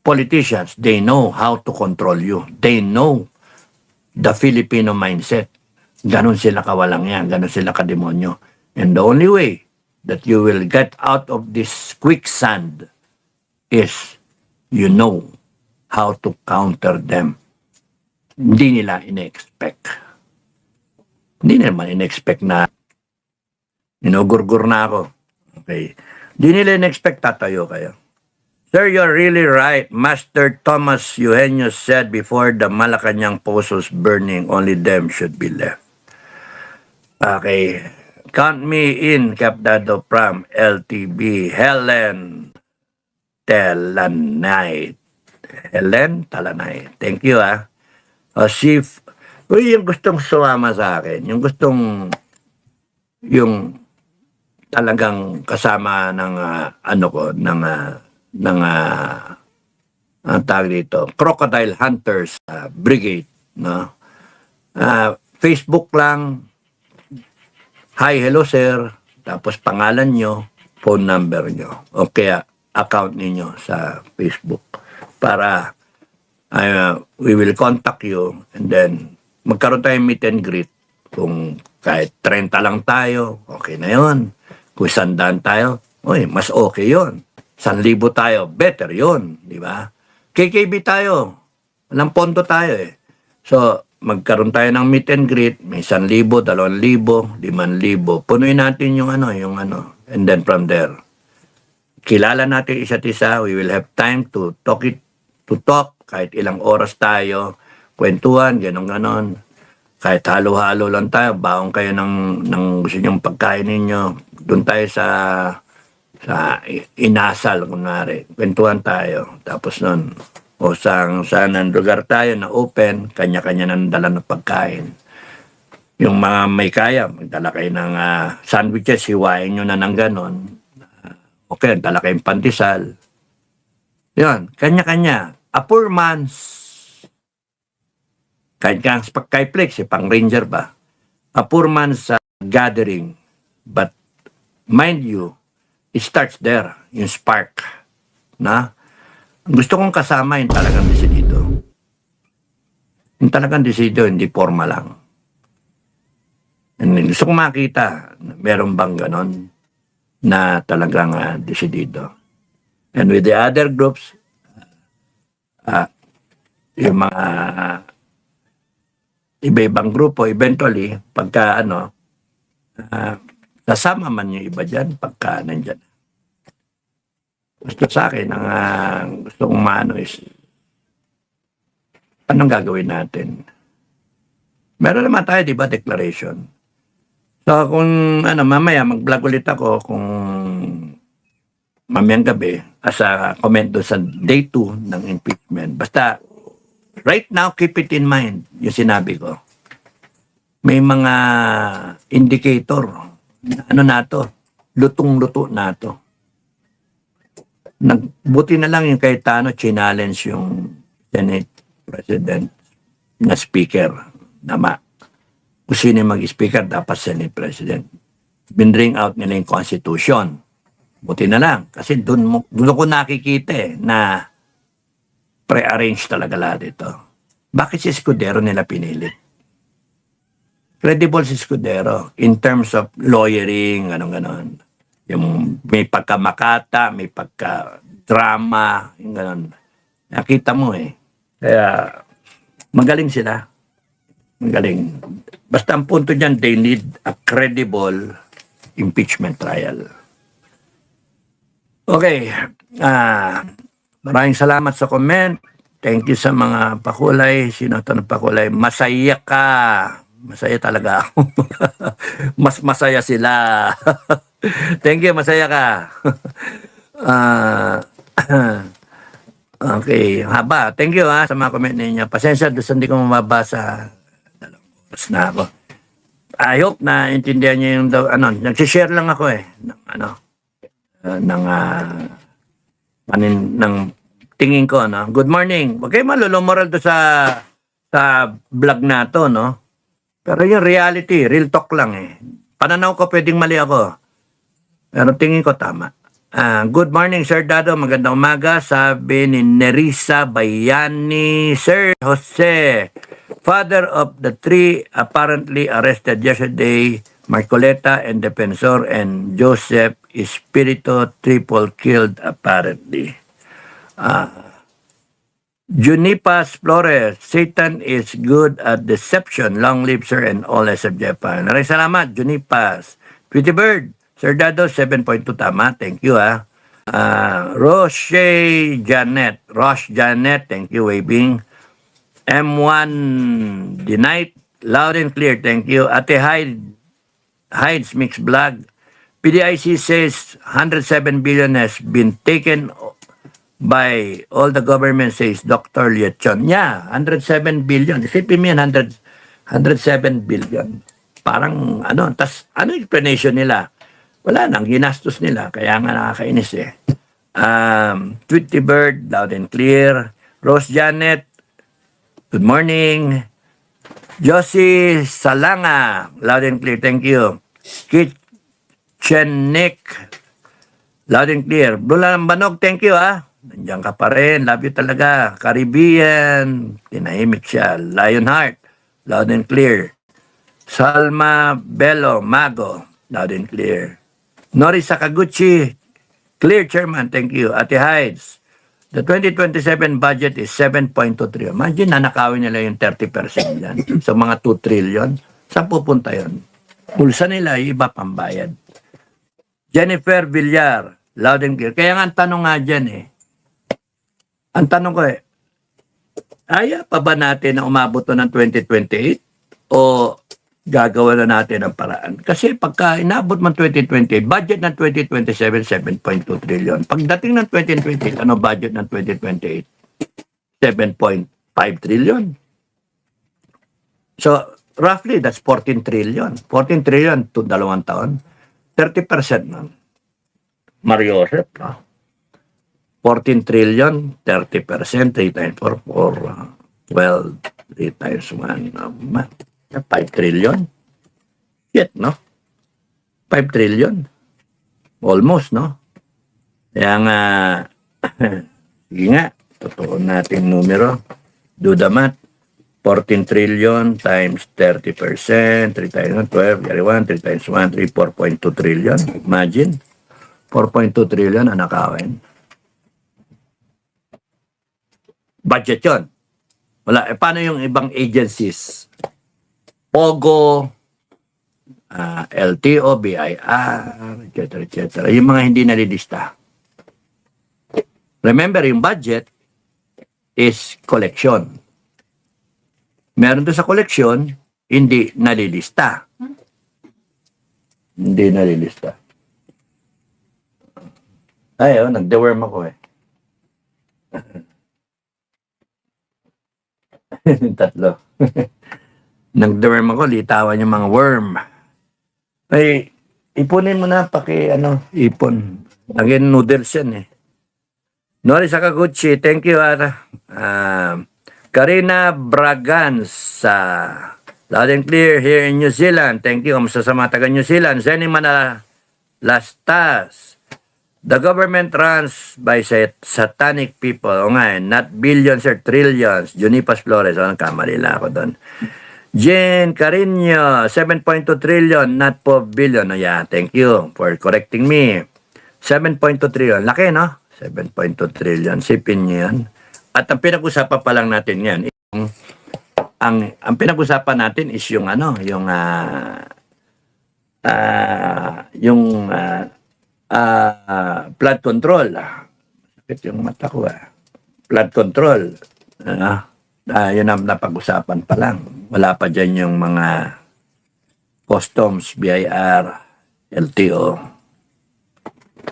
politicians, they know how to control you. They know the Filipino mindset. Ganon sila kawalang yan. Ganon sila kademonyo. And the only way that you will get out of this quicksand is you know how to counter them. Hindi nila in-expect. Hindi naman in-expect na inugurgur na ako. Okay. Hindi nila in-expect tatayo kayo. Sir, you're really right. Master Thomas Eugenio said before the Malacanang Pozos burning, only them should be left. Okay. Count me in, Capdado from LTB. Helen Talanay. Helen Talanay. Thank you, Chief. Yung gustong sumama sa akin, yung talagang kasama ng ang tawag dito, Crocodile Hunters Brigade, no? Facebook lang, hi, hello sir, tapos pangalan nyo, phone number nyo, o kaya account ninyo sa Facebook para We will contact you and then magkaroon tayo meet and greet. Kung kahit 30 lang tayo, okay na yon. Kung 100 tayo, oy, mas okay yon. 1,000 tayo, better yon, di ba? KKB tayo, walang pondo tayo eh. So, magkaroon tayo ng meet and greet, may 1,000, 2,000, 5,000, punuin natin yung ano, and then from there, kilala natin isa't isa, we will have time to talk, kahit ilang oras tayo, kwentuhan, ganon. Kahit halo-halo lang tayo, baong kayo ng gusto nyong pagkain ninyo, doon tayo sa inasal, kunwari, kwentuhan tayo. Tapos nun, o saan lugar tayo na open, kanya-kanya nang dala ng pagkain. Yung mga may kaya, magdala kayo ng sandwiches, hiwain nyo na ng ganon. Okay, dala kayong pandesal. Yun, kanya-kanya. A poor man's, kahit kay Flex, pang ranger ba? A poor man's gathering. But, mind you, it starts there, yung spark. Na? Gusto kong kasama yung talagang desidido. Yung talagang desidido, hindi forma lang. And gusto kong makita, meron bang ganon na talagang desidido. And with the other groups, yung mga iba-ibang grupo, eventually, pagka kasama man yung iba dyan, pagka nandyan. Gusto sa akin, ang gusto kong maano is, anong gagawin natin? Meron naman tayo, di ba, declaration. So, kung mamaya, mag-vlog ulit ako kung mamayang gabi as a comment doon sa day 2 ng impeachment. Basta, right now, keep it in mind, yung sinabi ko. May mga indicator, na to, lutong-luto na to. Buti na lang yung Cayetano, challenge yung Senate President na speaker, nama. Kung sino mag-speaker, dapat Senate President. Binring out nila yung Constitution. Buti na lang. Kasi doon ko nakikita na pre-arrange talaga lahat ito. Bakit si Escudero nila pinilit? Credible si Escudero in terms of lawyering, ganon. Yung may pagkamakata, may pagka-drama, yung ganon. Nakita mo eh. Kaya magaling sila. Magaling. Basta ang punto dyan, they need a credible impeachment trial. Okay. Maraming salamat sa comment. Thank you sa mga pakulay. Sino ito ng pakulay? Masaya ka. Masaya talaga ako. Mas masaya sila. Thank you, masaya ka. Okay, haba. Thank you sa mga comment ninyo. Pasensya, doon hindi ko mababasa. Tapos na ako. I hope na intindihan niyo yung nagsishare lang ako ng tingin ko, no? Good morning. Huwag kayo malulumoral to sa vlog na to, no? Pero yung reality, real talk lang eh. Pananaw ko pwedeng mali ako. Pero tingin ko tama. Good morning, Sir Dado. Magandang umaga. Sabi ni Nerissa Bayani, Sir Jose, father of the 3 apparently arrested yesterday, Marcoleta and Defensor, and Joseph Espirito, triple killed apparently. Junipas Flores, Satan is good at deception. Long live Sir and all SFJ pa. Maraming salamat, Junipas. Pretty Bird, Sir Dado, 7.2 tama. Thank you Roche Janet, thank you, waving. M1 The Night, loud and clear, thank you. Ate Hides Mix Vlog. PDIC says 107 billion has been taken by all the government, says Dr. Liechon. Yeah, 107 billion. Isipin mo yan, 107 billion. Parang tas explanation nila? Wala nang ginastos nila, kaya nga nakakainis eh. Tweety Bird, loud and clear. Rose Janet, good morning. Josie Salanga, loud and clear, thank you. Kitchen Nick, loud and clear. Bulan Banog, thank you nandiyan ka pa rin. Love you talaga. Caribbean, tinahimik siya. Lionheart, loud and clear. Salma Bello, Mago, loud and clear. Nori Sakaguchi, clear chairman, thank you. Ate Hides, the 2027 budget is 7.2 trillion. Imagine, nanakawin nila yung 30% yan. So mga 2 trillion. Saan pupunta yun? Pulsa nila, yung iba pambayad. Jennifer Villar, loud and clear. Kaya nga ang tanong nga dyan ang tanong ko aya pa ba natin na umabot to ng 2028 o gagawa na natin ang paraan? Kasi pagka inabot man 2028, budget ng 2027, 7.2 trillion. Pagdating ng 2028, ano budget ng 2028? 7.5 trillion. So, roughly, that's 14 trillion. 14 trillion to 2 taon. 30% nun. Mario Joseph, 14 trillion, 30%, 3 times 4, 12, 3 times 1, 5 trillion. Shit, no? 5 trillion. Almost, no? Kaya nga, sige nga, totoo natin numero. Do the math. 14 trillion times 30%, 3 times 12, 3 times 1, 3, 4.2 trillion. Imagine, 4.2 trillion ang nakawin. Budget yun. Wala. Paano yung ibang agencies? POGO, LTO, BIR, etc. Yung mga hindi nalilista. Remember, yung budget is collection. Meron doon sa collection, hindi nalilista. Hindi nalilista. Ay, nagde-worm ako Tatlo. Nagde-worm ako, litawan yung mga worm. Ay, ipunin mo na, ipon. Again, noodles yan Nori Sakaguchi, thank you, Karina Braganza, loud and clear here in New Zealand. Thank you. Kamusta sa mga taga New Zealand? Zeni Manalastas. The government runs by satanic people. O nga not billions or trillions. Junipas Flores. Kamali lang ako doon. Jane Carino, 7.2 trillion, not po billion. Oh, yeah, thank you for correcting me. 7.2 trillion. Laki, no? 7.2 trillion. Sipin niyo yan. At ang pinag-usapan pa lang natin yan, ang pinag-usapan natin is yung flood control. Sakit yung mata ko Flood control. Yun ang napag-usapan pa lang. Wala pa dyan yung mga customs, BIR, LTO,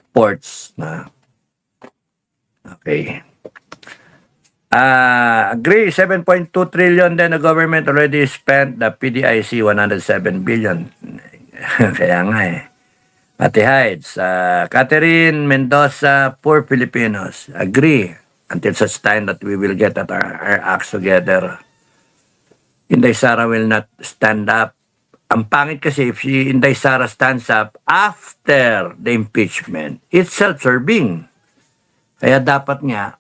ports na. Okay. Agree, 7.2 trillion then the government already spent the PDIC 107 billion. Kaya nga Ate Hides, Catherine Mendoza, poor Filipinos. Agree until such time that we will get our acts together. Inday Sara will not stand up. Ang pangit kasi if si Inday Sara stands up after the impeachment, it's self-serving. Kaya dapat nga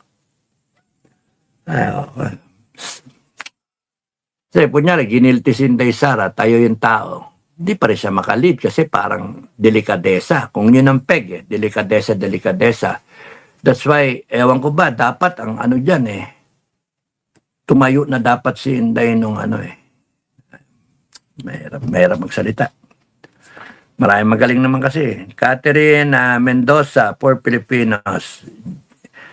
kasi kunyari, ginilti si Inday Sara, tayo yung tao. Hindi pa rin siya makalid kasi parang delikadesa. Kung yun ang peg delikadesa. That's why, ewan ko ba, dapat ang dyan tumayo na dapat si Inday nung mahirap magsalita. Maraming magaling naman kasi. Catherine Mendoza, poor Filipinos.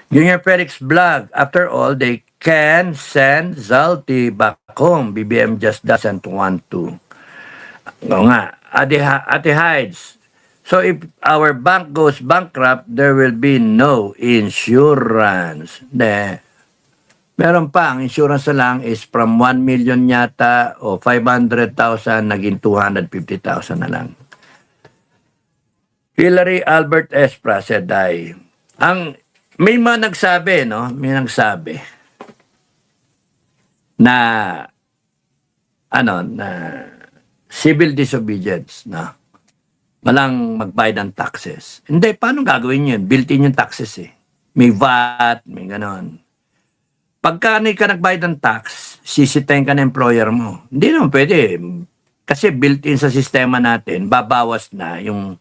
Junior Felix Vlog, after all, they can send Zalti back home. BBM just doesn't want to. Oo nga. Ate Hides. So if our bank goes bankrupt, there will be no insurance. Meron pa, ang insurance na lang is from 1 million yata o 500,000 naging 250,000 na lang. Hillary Albert Espra said, may mga nagsabi, may nagsabi na civil disobedience, walang magbayad ng taxes. Hindi, paano gagawin yun? Built-in yung taxes may VAT, may ganon. Pagka hindi ka nagbayad ng tax, sisitahin ka ng employer mo. Hindi naman pwede. Kasi built-in sa sistema natin, babawas na yung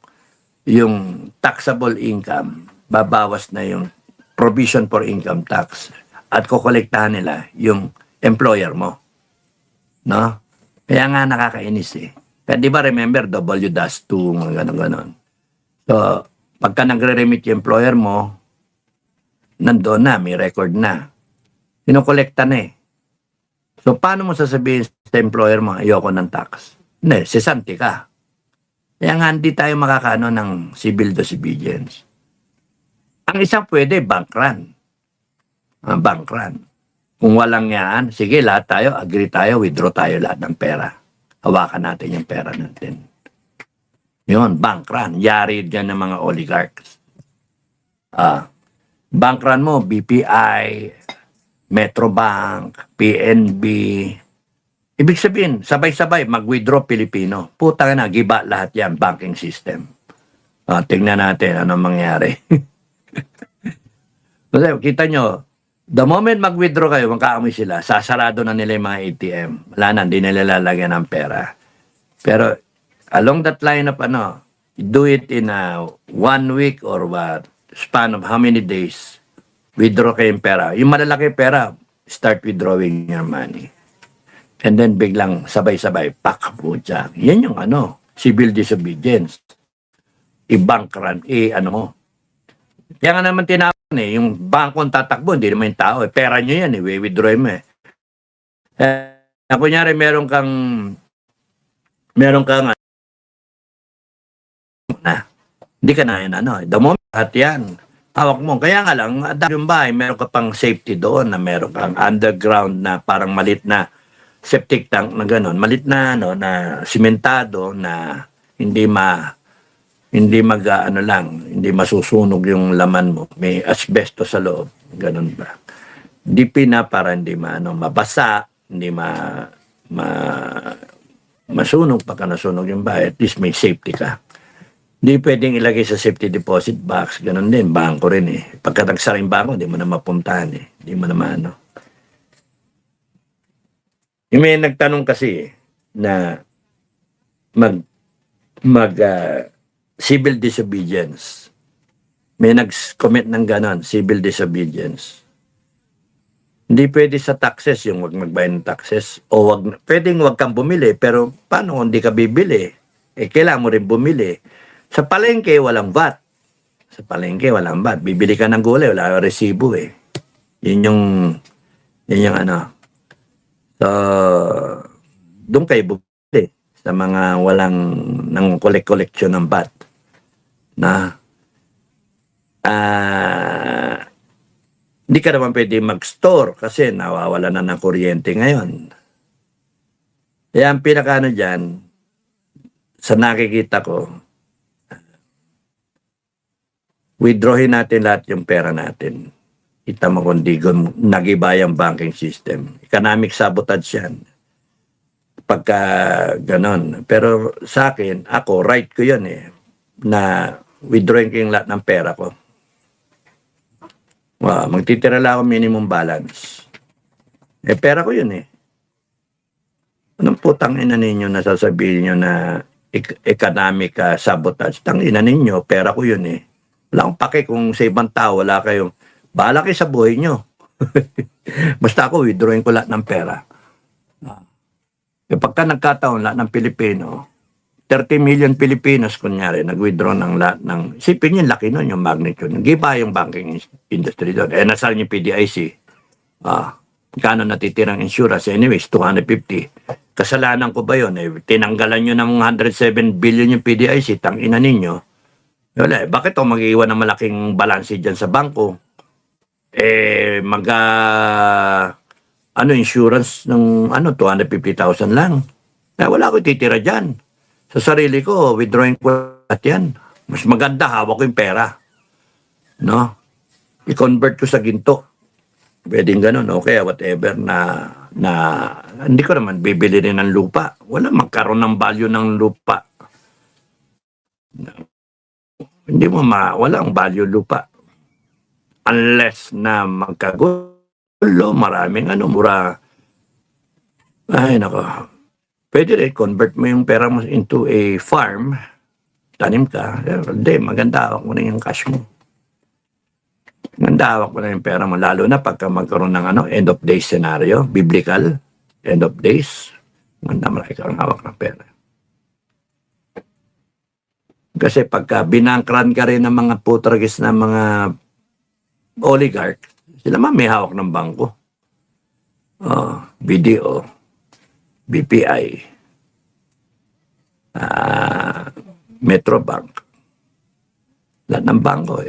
taxable income, babawas na yung provision for income tax at kukolektahan nila yung employer mo. No? Kaya nga nakakainis eh. Kaya di ba remember, W-2, mga ganon-ganon. So, pagka nagre-remit yung employer mo, nandoon na, may record na. Kinukolekta na eh. So, paano mo sasabihin sa employer mo, ayoko ng tax? Hindi, sesante ka. Kaya nga hindi tayo makakaano ng civil disobedience. Ang isang pwede, bank run. Bank run. Kung walang yan, sige, lahat tayo, agree tayo, withdraw tayo lahat ng pera. Hawakan natin yung pera natin. Yun, bank run. Yari dyan ng mga oligarchs. Bank run mo, BPI, Metrobank, PNB. Ibig sabihin, sabay-sabay, mag-withdraw Pilipino. Putang na, giba lahat yan, banking system. Tingnan natin anong mangyari. Kasi kita nyo, the moment mag-withdraw kayo, magkaamoy sila, sasarado na nila yung mga ATM. Wala na, hindi nila lalagyan ng pera. Pero along that line of do it in a 1 week or what, span of how many days, withdraw kayo yung pera. Yung malalaki pera, start withdrawing your money. And then biglang sabay-sabay, pak, pucha. Yan yung civil disobedience. I-bank run, mo. Kaya nga naman tinapon yung bangkong tatakbo, hindi naman yung tao. Pera nyo yan, withdraw mo kunyari, meron kang hindi ka na yan, the moment at yan, hawak mo. Kaya nga lang, yung bahay, meron ka pang safety doon, na meron kang underground na parang malit na septic tank na gano'n. Malit na, na simentado na hindi hindi masusunog yung laman mo. May asbestos sa loob. Gano'n ba? Dipi na para hindi mabasa, hindi masunog pagka nasunog yung bahay. At least may safety ka. Hindi pwedeng ilagay sa safety deposit box. Ganon din, bangko rin eh. Pagka nagsara yung bangko, hindi mo na mapuntahan eh. Hindi mo naman Yung may nagtanong kasi na civil disobedience. May nag-commit ng ganon, civil disobedience. Hindi pwede sa taxes yung wag magbayad ng taxes o pwedeng wag kang bumili pero paano kung hindi ka bibili? Kailangan mo rin bumili. Sa palengke, walang VAT. Sa palengke, walang VAT. Bibili ka ng gulay, wala resibo eh. Yun yung So, doon kayo bumili sa mga walang nang collect-collection ng VAT. Hindi ka naman pwede mag-store kasi nawawala na ng kuryente ngayon. Kaya ang pinaka dyan, sa nakikita ko, withdrawin natin lahat yung pera natin. Kita mo kung di nag-iba yung banking system. Economic sabotage yan. Pagka ganon. Pero sa akin, right ko yun na withdrawin ko yung lahat ng pera ko. Magtitira lang ako minimum balance. Pera ko yun Anong putang ina ninyo na sasabihin nyo na economic sabotage? Tang ina ninyo, pera ko yun Wala akong pake kung sa ibang tao, wala kayong, bahala kayo sa buhay nyo. Basta ako, withdrawin ko lahat ng pera. Pagka nagkataon, lahat ng Pilipino, 30 million Filipinos, kunyari, nag-withdraw ng lahat ng, isipin yung laki nun, yung magnitude. Giba yung banking industry doon. Nasaan yung PDIC? Kano natitirang insurance? Anyways, 250. Kasalanan ko ba yun? Tinanggalan nyo ng 107 billion yung PDIC, tangina ninyo. Wala, bakit ako mag-iwan ng malaking balanse dyan sa bangko? Insurance ng 250,000 lang. Wala ko titira dyan. Sa sarili ko, withdrawing ko at yan. Mas maganda, hawak ko yung pera. I-convert ko sa ginto. Pwedeng ganun, okay, whatever na hindi ko naman bibili rin ng lupa. Wala magkaroon ng value ng lupa. Hindi mo walang value lupa. unless na magkagulo, maraming mura. Ay, nako. Pwede rin, convert mo yung pera mo into a farm, tanim ka. Hindi, maganda, hawak mo na yung cash mo. Maganda, hawak mo na yung pera mo, lalo na pagka magkaroon ng end of days scenario, biblical, end of days, maganda mo na ikaw ang hawak ng pera. Kasi pagka binangkran ka rin ng mga putragis na mga oligarch, sila may hawak ng bangko. BDO, BPI, Metrobank, lahat ng bangko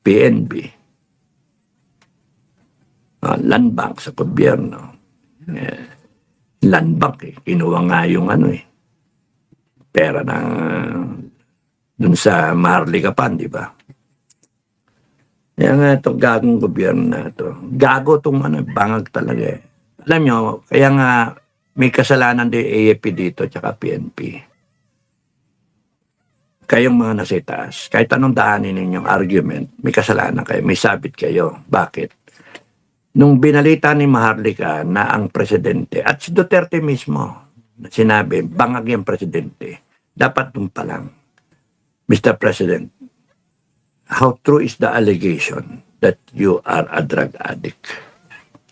PNB, Land Bank sa gobyerno. Land Bank kinuha nga yung pera ng dun sa Maharlika Pan, di ba? Kaya nga itong gagong gobyerno na ito. Gago itong bangag talaga Alam nyo, kaya nga may kasalanan din AFP dito tsaka PNP. Kayong mga nasa itaas, kahit anong daanin ninyong argument, may kasalanan kayo, may sabit kayo. Bakit? Nung binalita ni Maharlika na ang presidente, at si Duterte mismo, sinabi, bangag yung presidente, dapat dun pa lang, Mr. President, how true is the allegation that you are a drug addict?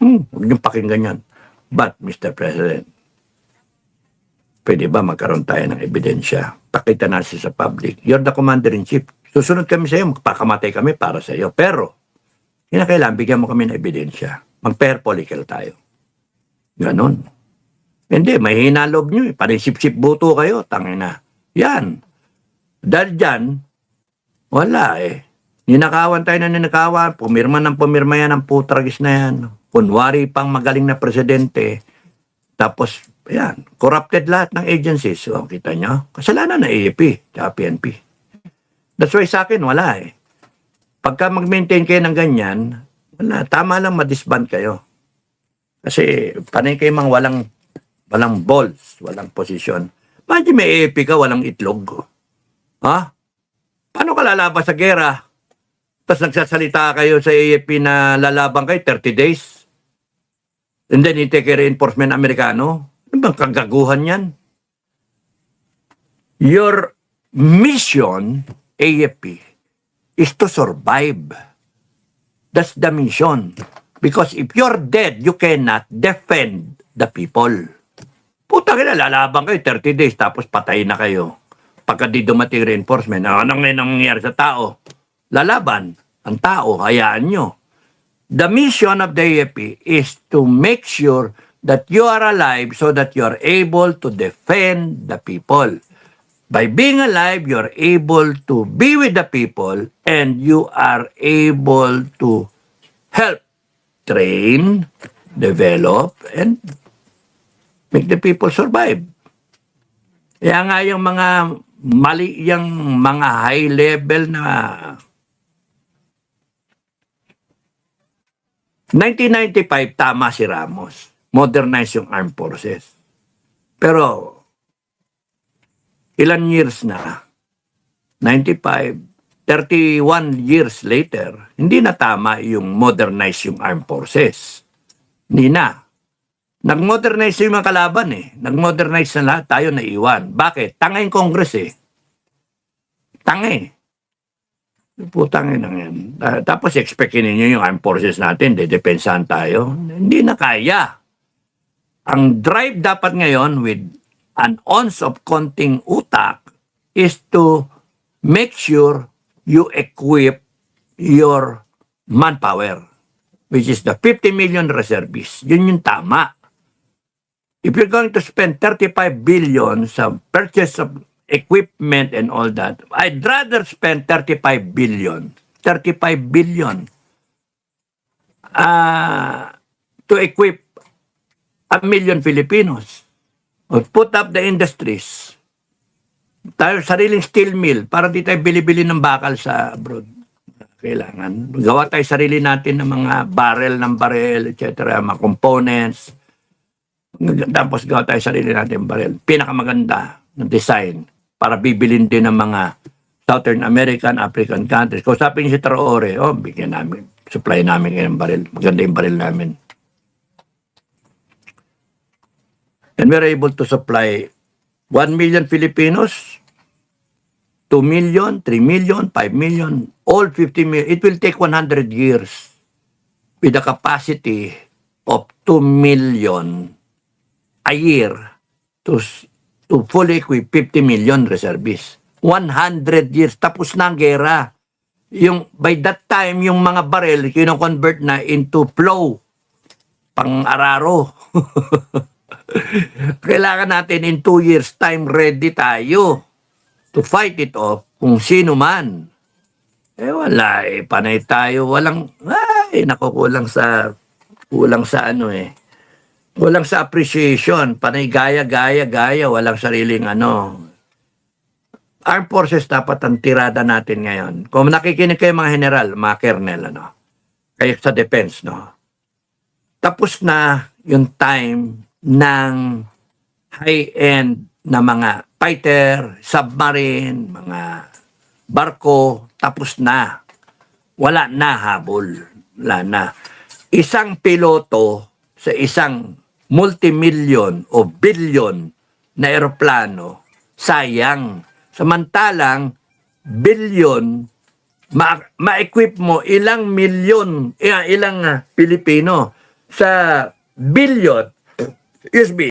Huwag niyong pakinggan yan. But, Mr. President, pwede ba magkaroon tayo ng ebidensya? Pakita natin sa public. You're the commander-in-chief. Susunod kami sa iyo, magpakamatay kami para sa iyo. Pero, kinakailangan, bigyan mo kami ng ebidensya. Mag-fair political tayo. Ganon. Hindi, may hinalob nyo. Parisip-sip buto kayo. Tangina. Yan. Dahil dyan, wala Ninakawan tayo na ninakawan. Pumirma yan ang putragis na yan. Kunwari pang magaling na presidente. Tapos, yan, corrupted lahat ng agencies. So, kita nyo? Kasalanan na AFP at PNP. That's why sa akin, wala Pagka mag-maintain kayo ng ganyan, wala, tama lang madisband kayo. Kasi panay kayo mang walang balls, walang posisyon. Imagine may AFP ka, walang itlog. Ha? Paano ka lalabas sa gera? Tapos nagsasalita kayo sa AFP na lalabang kayo 30 days? And then i-take reinforcement Amerikano? Ano bang kagaguhan yan? Your mission, AFP, is to survive. That's the mission. Because if you're dead, you cannot defend the people. Puta ka na, lalabang kayo 30 days tapos patay na kayo. Pagka di dumating reinforcement, anong nangyayari sa tao? Lalaban ang tao, hayaan nyo. The mission of the AFP is to make sure that you are alive so that you are able to defend the people. By being alive, you are able to be with the people and you are able to help train, develop, and make the people survive. Kaya nga yung mga mali, yung mga high level na 1995, tama si Ramos. Modernize yung armed forces. Pero, ilan years na? 95, 31 years later, hindi na tama yung modernize yung armed forces. Hindi na. Nag-modernize yung mga kalaban Nag-modernize na lahat, tayo naiwan. Bakit? Tanga yung Congress Tanga Putangin lang yan. Tapos expectin ninyo yung armed forces natin, dedepensahan tayo. Hindi na kaya. Ang drive dapat ngayon with an ounce of konting utak is to make sure you equip your manpower, which is the 50 million reservists. Yun yung tama. If you're going to spend 35 billion sa purchase of equipment and all that, I'd rather spend 35 billion. 35 billion to equip 1 million Filipinos. Or put up the industries. Tayo sariling steel mill para di tayo bili-bili ng bakal sa abroad. Kailangan. Gawa tayo sarili natin ng mga barrel, etc., mga components. Tapos gawa tayo sarili natin barrel. Pinakamaganda na design para bibilin din ng mga Southern American, African countries. Kausapin niyo si Traore, bigyan namin, supply namin ngayon ng baril. Maganda yung baril namin. And we're able to supply 1 million Filipinos, 2 million, 3 million, 5 million, all 50 million. It will take 100 years with a capacity of 2 million a year to fully equip 50 million reservists. 100 years, tapos na ang gera. By that time, yung mga baril, kino-convert na into flow. Pang-araro. Kailangan natin in 2 years time ready tayo to fight it off kung sino man. Wala panay tayo. Kulang sa ano Walang sa appreciation. Panay gaya. Walang sariling Armed Forces dapat ang tirada natin ngayon. Kung nakikinig kayo mga general, mga kernel, kayo sa defense, tapos na yung time ng high-end na mga fighter, submarine, mga barko, tapos na. Wala na habol. Wala na. Isang piloto sa isang multimillion o billion na eroplano, sayang. Samantalang, billion, ma-equip mo ilang milyon, ilang Pilipino sa billion, excuse me,